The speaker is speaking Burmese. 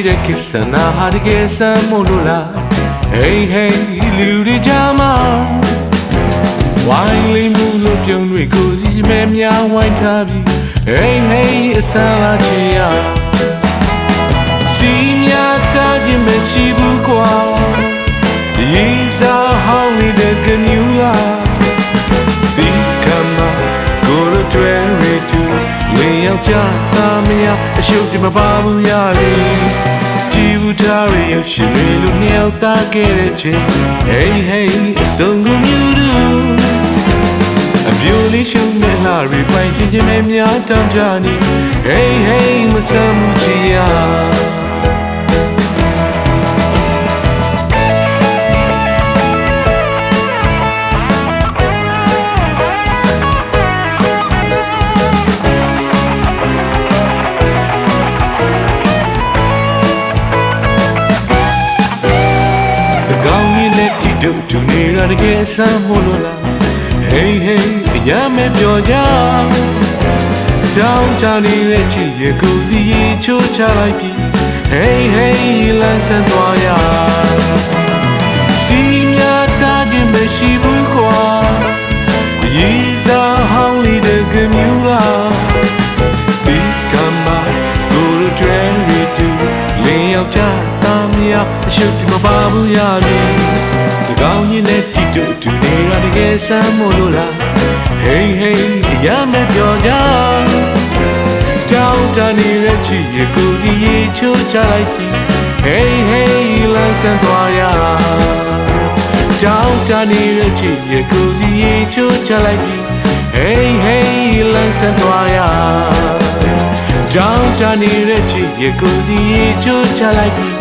的 kiss 那哈的给什么路啦？嘿嘿，lưu đi cha mà，ဝိုင်းလေးမှုလို့ပြုံးတွေကိုစီမဲများဝိုင်းထားပြီး嘿嘿အဆန်းလာချင်ရစီများတားခြင်းမရှိဘူးကွာရေးစားဟောင်းနေတဲ့ကမြူလာဒီကမှာကိုလိုတွဲရီတူလင်းယောက်ျားသားမယားအရှုပ်မပါဘူးရလေကြည်ဘူးထားရရရှင်တွေလိုနှစ်ယောက်သားခဲ့တဲ့ချိန်ဟေးဟေးအစုံကိုမြူတူအပြိုလေးရှုံးမဲ့လာရီပိုင်ရှင်ချင်းမဲများတောင်းကြနေဟေးဟေးမဆမ်းမှုချီရတူနေတာတကယ်ဆမ်းမို့လို့လားဟေးဟေးအရမ်းပြောကြတောင်းတနေတဲ့ချစ်ရကိုစီချိုးချလိုက်ပြီဟေးဟေးလမ်းဆန်းသွားရစီမြတာခြင်းမရှိဘူးကွာရေးစားဟောင်းလေးတဲ့ကမြူလာဒီကမှာကိုလိုတွဲရီတူလင်းယောက်ျားသားမယားအရှုပ်မပါဘူးရပြီကောင်းကြီးနဲ့တီတူတူနေတာတကယ်ဆမ်းမို့လို့လားဟေးဟေးအရမ်းပြောကြတောင်းတနေတဲ့ချစ်ရကိုစီရေချိုးချလိုက်ပြီဟေးဟေးလမ်းဆန်းသွားရတောင်းတနေတဲ့ချစ်ရကိုစီရေချိုးချလိုက်ပြီဟေးဟေးလမ်းဆန်းသွားရတောင်းတနေတဲ့ချစ်ရကိုစီရေချိုးချလိုက်ပြီ